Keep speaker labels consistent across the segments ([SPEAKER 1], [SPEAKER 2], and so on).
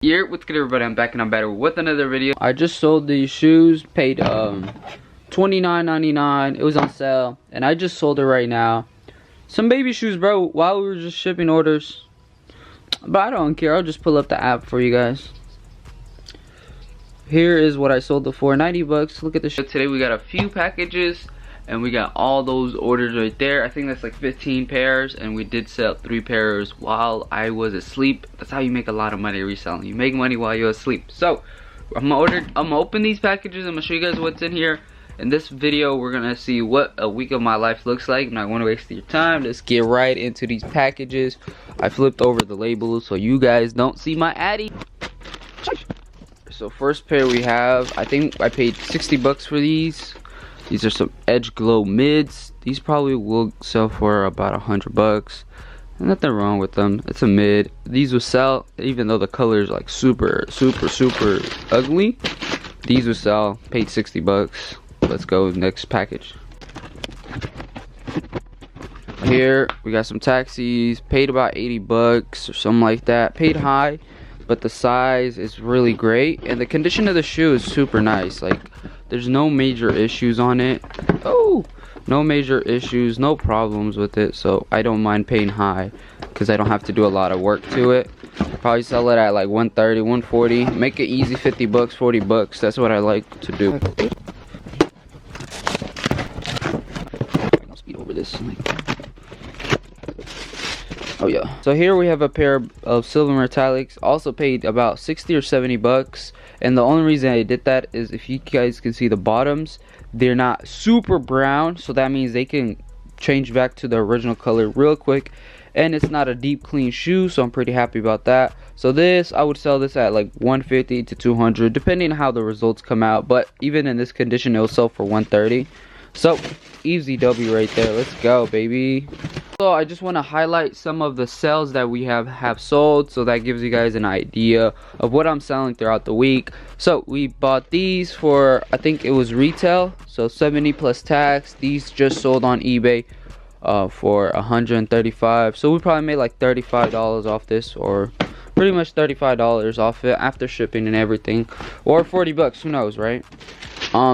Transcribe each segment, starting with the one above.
[SPEAKER 1] Yeah, what's good everybody, I'm back and I'm better with another video. I just sold these shoes, paid $29.99. It was on sale and I just sold it right now. Some baby shoes, bro, while we were just shipping orders. But I don't care, I'll just pull up the app for you guys. Here is what I sold it for, 90 bucks. Look at the shit. Today we got a few packages and we got all those orders right there. I think that's like 15 pairs and we did sell 3 pairs while I was asleep. That's how you make a lot of money reselling. You make money while you're asleep. So I'm gonna open these packages. I'm gonna show you guys what's in here. In this video we're gonna see what a week of my life looks like. I'm not gonna waste your time. Let's get right into these packages. I flipped over the labels so you guys don't see my addy. So first pair we have, I think I paid 60 bucks for these. These are some Edge Glow mids. These probably will sell for about 100 bucks. Nothing wrong with them. It's a mid. These will sell even though the color is like super ugly. These will sell. Paid 60 bucks. Let's go next package. Here we got some taxis. Paid about 80 bucks or something like that. Paid high, but the size is really great and the condition of the shoe is super nice. Like there's no major issues on it. Oh, no major issues, no problems with it, so I don't mind paying high because I don't have to do a lot of work to it. Probably sell it at like 130, 140. Make it easy, 50 bucks, 40 bucks. That's what I like to do. Speed over this. Oh yeah. So here we have a pair of silver metallics. Also paid about 60 or 70 bucks. And the only reason I did that is if you guys can see the bottoms, they're not super brown. So that means they can change back to the original color real quick. And it's not a deep clean shoe, so I'm pretty happy about that. So this, I would sell this at like 150 to 200 depending on how the results come out. But even in this condition, it will sell for 130. So easy W right there. Let's go, baby. So I just want to highlight some of the sales that we have sold, so that gives you guys an idea of what I'm selling throughout the week. So we bought these for, I think it was retail, so 70 plus tax. These just sold on eBay for 135. So we probably made like $35 off this, or pretty much $35 off it after shipping and everything, or 40 bucks, who knows, right?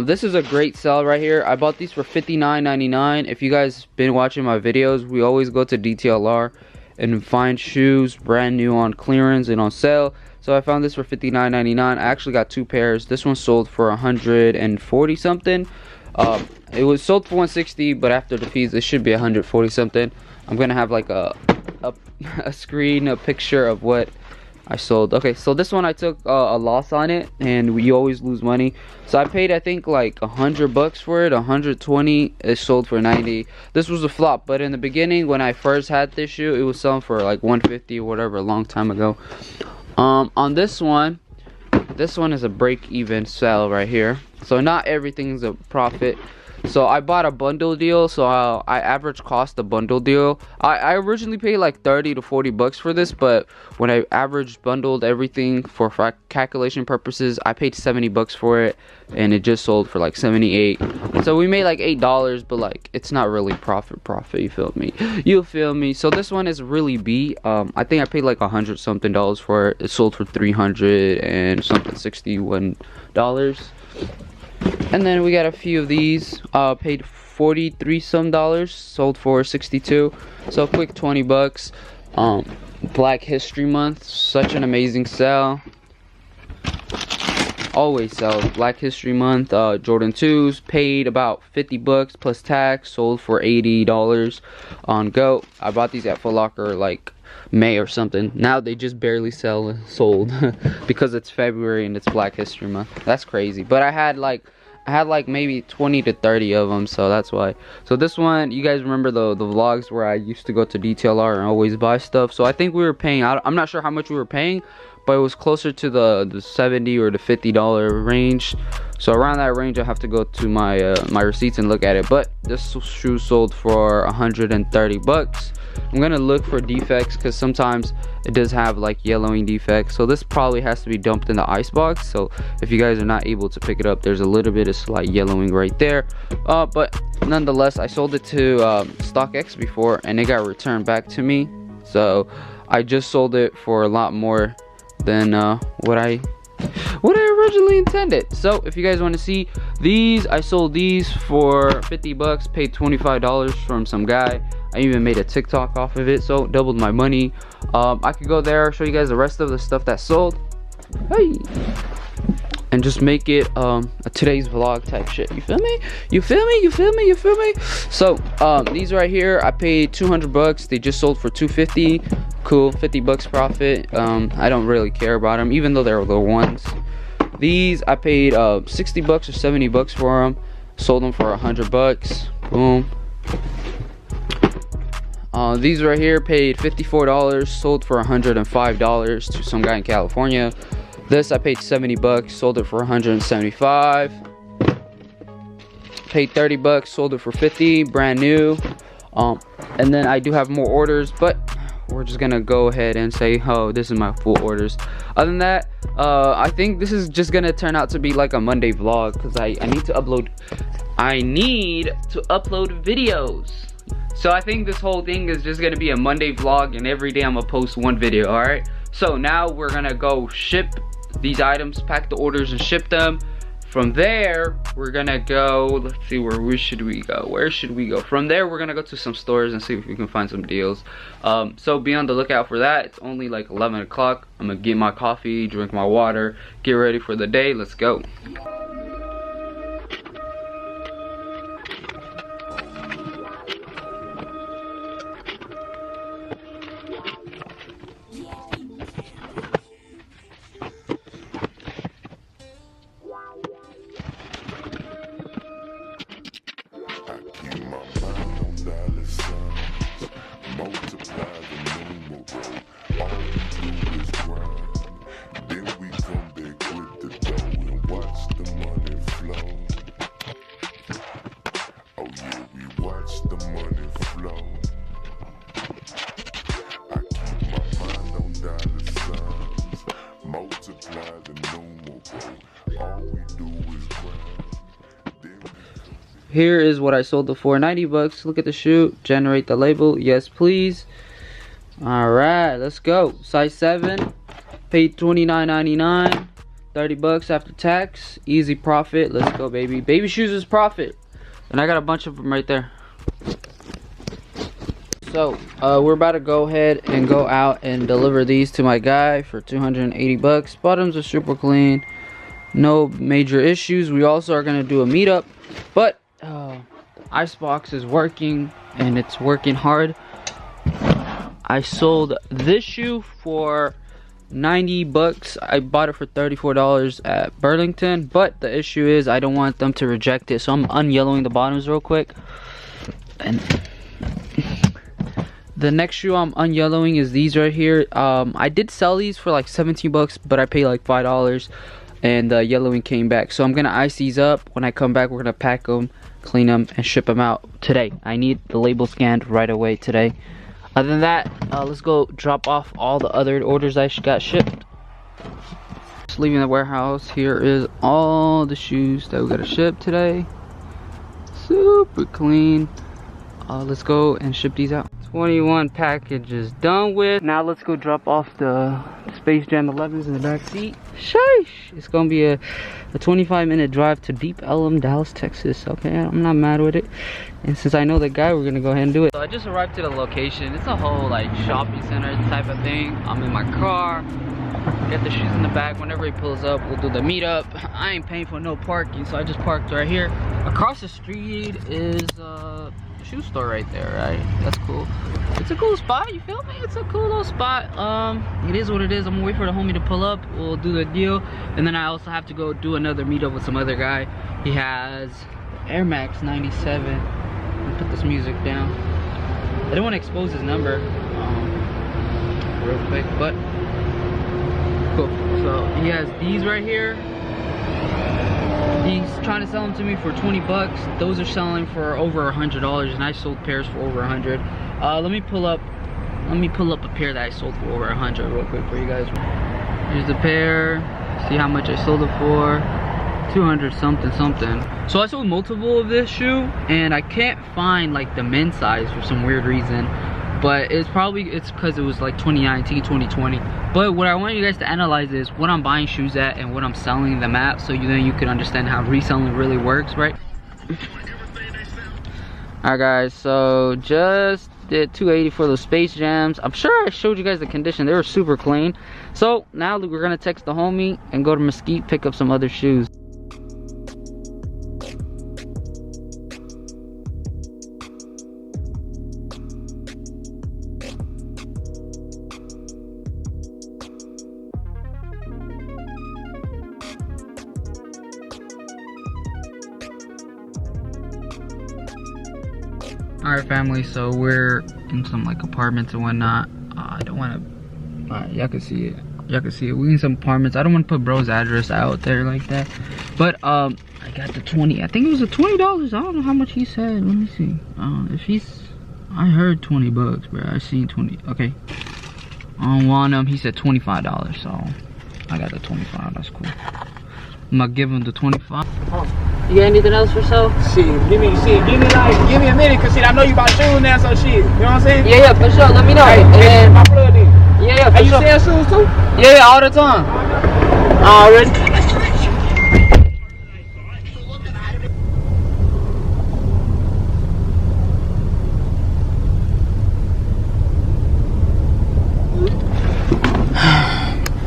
[SPEAKER 1] This is a great sell right here. I bought these for $59.99. If you guys been watching my videos, we always go to DTLR and find shoes brand new on clearance and on sale. So I found this for $59.99. I actually got 2 pairs. This one sold for 140 something. It was sold for 160, but after the fees it should be 140 something. I'm gonna have like a screen, a picture of what I sold. Okay, so this one I took a loss on it, and we always lose money. So I paid, I think, like 100 bucks for it, 120. It sold for 90. This was a flop, but in the beginning when I first had this shoe, it was selling for like 150 or whatever a long time ago. On this one is a break-even sell right here. So not everything's a profit. So I bought a bundle deal, so I average cost the bundle deal. I originally paid like 30 to 40 bucks for this, but when I averaged bundled everything for calculation purposes, I paid 70 bucks for it, and it just sold for like 78. So we made like $8, but like it's not really profit, you feel me? You feel me? So this one is really B. I think I paid like $100 something for it. It sold for 300 and something, $61. And then we got a few of these, paid 43 some dollars, sold for 62. So quick 20 bucks. Black History Month, such an amazing sale. Always sell Black History Month. Jordan 2s paid about 50 bucks plus tax, sold for $80 on GOAT. I bought these at Foot Locker like May or something. Now they just barely sold because it's February and it's Black History Month. That's crazy. But I had like maybe 20 to 30 of them, so that's why. So this one, you guys remember the vlogs where I used to go to DTLR and always buy stuff. So I think we were paying, I'm not sure how much we were paying, but it was closer to the 70 or the $50 range. So around that range, I have to go to my my receipts and look at it. But this shoe sold for 130 bucks. I'm gonna look for defects because sometimes it does have like yellowing defects, so this probably has to be dumped in the ice box. So if you guys are not able to pick it up, there's a little bit of slight yellowing right there, but nonetheless I sold it to StockX before and it got returned back to me. So I just sold it for a lot more than what I originally intended. So if you guys want to see these, I sold these for 50 bucks, paid $25 from some guy. I even made a TikTok off of it, so doubled my money. I could go there, show you guys the rest of the stuff that sold, hey, and just make it a today's vlog type shit. You feel me? You feel me? You feel me? You feel me? So these right here, I paid 200 bucks. They just sold for 250. Cool, 50 bucks profit. I don't really care about them, even though they're little ones. These I paid 60 bucks or 70 bucks for them. Sold them for 100 bucks. Boom. These right here paid $54. Sold for $105 to some guy in California. This I paid 70 bucks. Sold it for 175. Paid 30 bucks. Sold it for 50. Brand new. And then I do have more orders, but we're just gonna go ahead and say, oh, this is my full orders. Other than that, I think this is just gonna turn out to be like a Monday vlog, because I need to upload videos. So I think this whole thing is just gonna be a Monday vlog, and every day I'm gonna post one video. All right, so now we're gonna go ship these items, pack the orders and ship them. From there, we're gonna go, let's see, where should we go? Where should we go? From there, we're gonna go to some stores and see if we can find some deals. So be on the lookout for that. It's only like 11 o'clock. I'm gonna get my coffee, drink my water, get ready for the day. Let's go. Here is what I sold it for, 90 bucks. Look at the shoe, generate the label, yes please. All right, let's go. Size 7, paid $29.99, 30 bucks after tax, easy profit. Let's go, baby. Baby shoes is profit, and I got a bunch of them right there. So we're about to go ahead and go out and deliver these to my guy for 280 bucks. Bottoms are super clean, no major issues. We also are gonna do a meetup, but the icebox is working, and it's working hard. I sold this shoe for 90 bucks. I bought it for $34 at Burlington, but the issue is I don't want them to reject it, so I'm unyellowing the bottoms real quick. And the next shoe I'm unyellowing is these right here. I did sell these for like 17 bucks, but I paid like $5, and the yellowing came back. So I'm gonna ice these up. When I come back, we're gonna pack them, clean them, and ship them out today. I need the label scanned right away today. Other than that, let's go drop off all the other orders I got shipped. Just leaving the warehouse. Here is all the shoes that we gotta ship today. Super clean. Let's go and ship these out. 21 packages done with. Now let's go drop off the Space Jam 11s in the back seat. Sheesh! It's gonna be a 25-minute drive to Deep Ellum, Dallas, Texas. Okay, I'm not mad with it. And since I know the guy, we're gonna go ahead and do it. So I just arrived to the location. It's a whole like shopping center type of thing. I'm in my car. Get the shoes in the back. Whenever he pulls up, we'll do the meetup. I ain't paying for no parking, so I just parked right here. Across the street is shoe store right there, right? That's cool. It's a cool spot, you feel me? It's a cool little spot. It is what it is. I'm gonna wait for the homie to pull up. We'll do the deal, and then I also have to go do another meetup with some other guy. He has Air Max 97. I'll put this music down. I don't want to expose his number real quick, but cool. So he has these right here. He's trying to sell them to me for 20 bucks. Those are selling for over $100, and I sold pairs for over 100. Let me pull up a pair that I sold for over 100 real quick for you guys. Here's the pair. See how much I sold it for. 200 something. So I sold multiple of this shoe, and I can't find like the men's size for some weird reason. but it's because it was like 2019, 2020. But what I want you guys to analyze is what I'm buying shoes at and what I'm selling them at, so then you can understand how reselling really works, right? Alright guys, so just did 280 for the Space Jams. I'm sure I showed you guys the condition. They were super clean. So now we're gonna text the homie and go to Mesquite, pick up some other shoes. Alright family, so we're in some like apartments and whatnot. I don't want to, y'all can see it. Y'all can see it. We in some apartments. I don't want to put bro's address out there like that. But I got the 20. I think it was a $20. I don't know how much he said. Let me see. If he's, I heard 20 bucks, bro. I seen 20. Okay. On one of them, he said $25. So I got the 25. That's cool. I'm gonna give him the 25. You got anything else for sale?
[SPEAKER 2] Shit, give me a minute, cause shit, I know you about shoes now, so shit, you know what I'm saying?
[SPEAKER 1] Yeah, for sure. Let me know.
[SPEAKER 2] Hey, my plug in.
[SPEAKER 1] Yeah, for
[SPEAKER 2] hey,
[SPEAKER 1] sure.
[SPEAKER 2] You sell shoes too?
[SPEAKER 1] Yeah, all the time.
[SPEAKER 2] Already.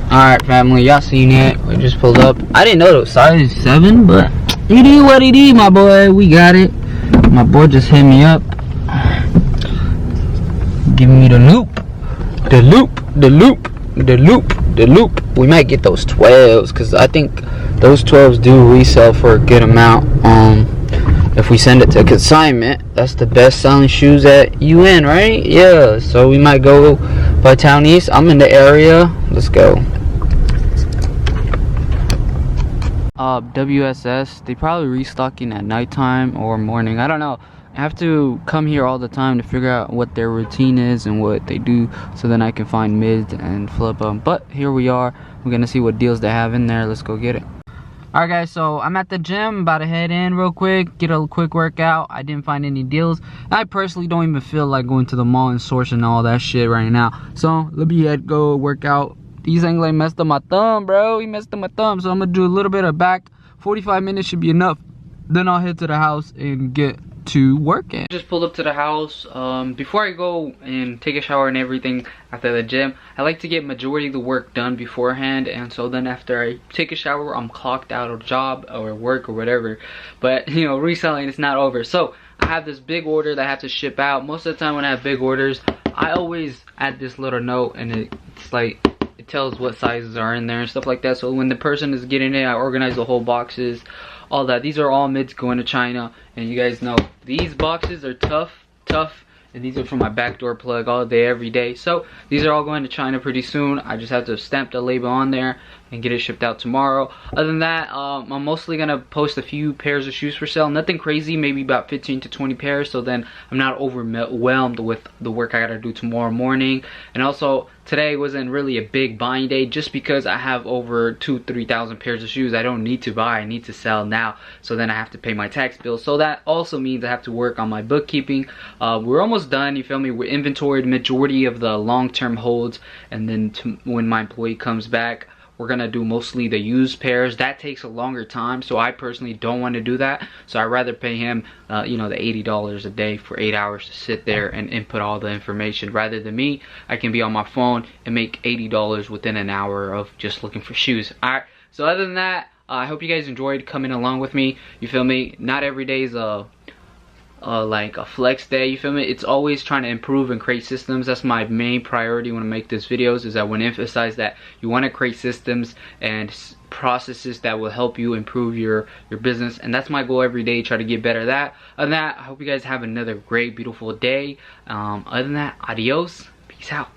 [SPEAKER 1] Alright family, y'all seen it. We just pulled up. I didn't know it was size 7, but it is what it is, my boy. We got it. My boy just hit me up. Give me the loop. The loop. The loop. The loop. The loop. We might get those 12s, because I think those 12s do resell for a good amount. If we send it to consignment, that's the best selling shoes at UN, right? Yeah, so we might go by Town East. I'm in the area. Let's go. WSS, they probably restocking at nighttime or morning. I don't know. I have to come here all the time to figure out what their routine is and what they do, so then I can find mids and flip them. But here we are. We're gonna see what deals they have in there. Let's go get it. Alright guys, so I'm at the gym, about to head in real quick, get a quick workout. I didn't find any deals. I personally don't even feel like going to the mall and sourcing all that shit right now. So let me go work out. These things like messed up my thumb, bro. He messed up my thumb. So I'm gonna do a little bit of back. 45 minutes should be enough. Then I'll head to the house and get to working. Just pulled up to the house. Before I go and take a shower and everything after the gym, I like to get majority of the work done beforehand, and so then after I take a shower, I'm clocked out of job or work or whatever. But you know, reselling is not over. So I have this big order that I have to ship out. Most of the time when I have big orders, I always add this little note, and it's like it tells what sizes are in there and stuff like that. So when the person is getting it, I organize the whole boxes, all that. These are all mids going to China, and you guys know these boxes are tough, and these are for my backdoor plug all day every day. So these are all going to China pretty soon. I just have to stamp the label on there and get it shipped out tomorrow. Other than that, I'm mostly gonna post a few pairs of shoes for sale. Nothing crazy, maybe about 15 to 20 pairs, so then I'm not overwhelmed with the work I gotta do tomorrow morning. And also today wasn't really a big buying day, just because I have over 2,000-3,000 pairs of shoes I don't need to buy. I need to sell now, so then I have to pay my tax bill. So that also means I have to work on my bookkeeping. We're almost done, you feel me? We inventoried majority of the long-term holds, and then when my employee comes back, we're gonna do mostly the used pairs. That takes a longer time, so I personally don't want to do that. So I'd rather pay him you know, the $80 a day for 8 hours to sit there and input all the information, rather than me. I can be on my phone and make $80 within an hour of just looking for shoes. Alright, so other than that, I hope you guys enjoyed coming along with me. You feel me? Not every day is like a flex day, you feel me? It's always trying to improve and create systems. That's my main priority when I make these videos, is I want to emphasize that you want to create systems and processes that will help you improve your business, and that's my goal every day, try to get better at that. Other than that, I hope you guys have another great, beautiful day. Other than that, adios, peace out.